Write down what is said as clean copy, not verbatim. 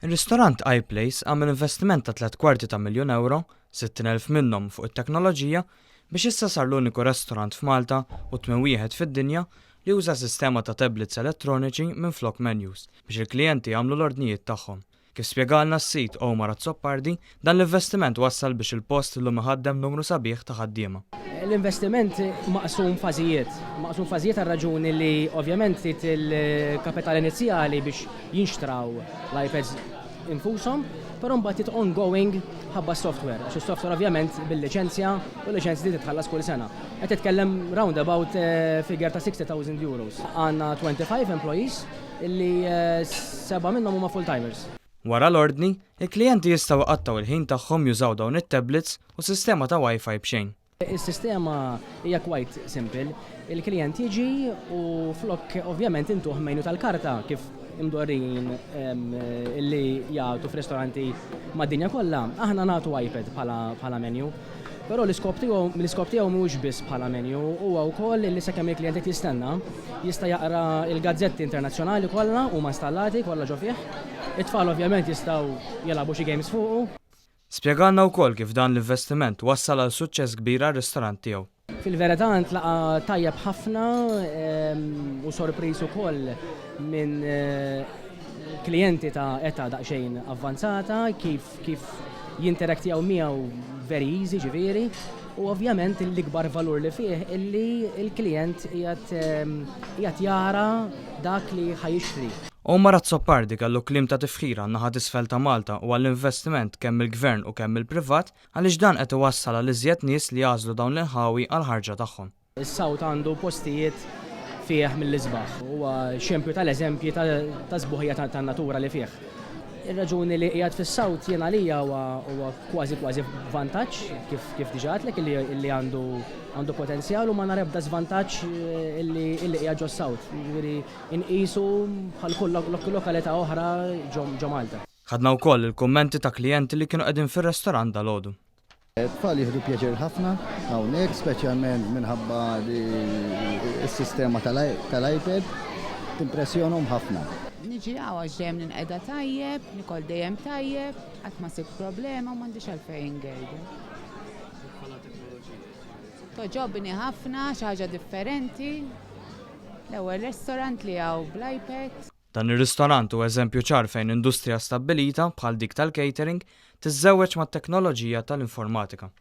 Ir-ristorant iPlace għamel investiment ta' €350,000, 60,000 minnhom fuq it-teknoloġija biex issa sar l-uniku restorant f'Malta u tmien wieħed fid-dinja li juża sistema ta' tablets elettroniċi minflok menus biex il-klijenti jagħmlu l-ordnijiet tagħhom. Kif spjegalna s-sit Omar Azzoppardi, dan l-investiment wassal biex il-post illum iħaddem numru sabiħ ta' ħaddiema. L-investiment maqsum fażijiet għal raġuni li ovvjament trid il-kapital inizjali biex jinxtraw l-iPads infushom, però mbagħad trid ongoing ħabba software, għax is-software ovvjament bil-liċenzja u l-liċenzja li titħallas kull sena. Qed titkellem round about figure ta' €60,000. Għandna 25 employees illi 7 minnhom huma full-timers. Wara l-ordni, il-klijenti jistgħu qattaw il-ħin tagħhom jużaw dawn it-tablets u sistema ta' Wi-Fi b'xejn. Is-sistema hija quite simple. Il-klient jiġi u flok ovvjament intuħ menu tal-karta kif imdorrin illi jagħtu f'ristoranti mad-dinja kollha, aħna nagħtu iPad bħala menu. Però l-iskop tiegħu mhux biss bħala menu, huwa wkoll li sakemm il-klient qed jistenna jista' jaqra l-gazzetti internazzjonali kollha huma installati kollha ġo fih. It-tfal ovvjament jistgħu jilagħbu xi games fuqu. Spjegalna wkoll kif dan l-investiment wassal għal suċċess kbir għar-ristorant tiegħu. Fil-verità ntlaqa tajjeb ħafna u sorpriż ukoll minn klijenti ta' eta daqsxejn avvanzata kif jinteraktjaw miegħu very easy ġifieri u ovvjament l-ikbar valur li fih illi l-klijent qiegħed jara dak li ħajixtri. Omar Azzoppardi kellu kliem ta' tifħira naħa t'isfel ta' Malta u għall-investiment kemm il-gvern u kemm il-privat għaliex dan qed iwassal għal iżjed nies li jażlu dawn l-inħawi għal ħarġa tagħhom. Is-Sawt għandu postijiet fih mill-isbaħ huwa xempju tal-eżempji ta' sbuħija tan-natura li fih. Ir-raġuni li qiegħed fis-Sawt jien għalija huwa kważi vantaġġ kif diġà għadlek illi għandu potenzjal u ma nara ebda żvantaġġ illi qiegħed ġo s-Sawt. Jiġifieri inqisu bħal kull lokalità oħra ġo Malta. Ħadna wkoll il-kummenti ta' klijenti li kienu qegħdin fir-restorant dalgħodu. Tfal jieħdu pjaċir ħafna hawnhekk, speċjalment minħabba s-sistema tal-iPad timpressjonhom ħafna. Niġi għax dejjem ninqeda tajjeb, nikol dejjem tajjeb, qatt ma sib problema u m'għandix għalfejn ngejdu. Toġobni ħafna, xi ħaġa differenti. L-ewwel ristorant li hawn bl-iPad. Dan ir-ristorant huwa eżempju ċar fejn industrija stabbilita bħal dik tal-catering tiżżewweġ mat-teknoloġija tal-informatika.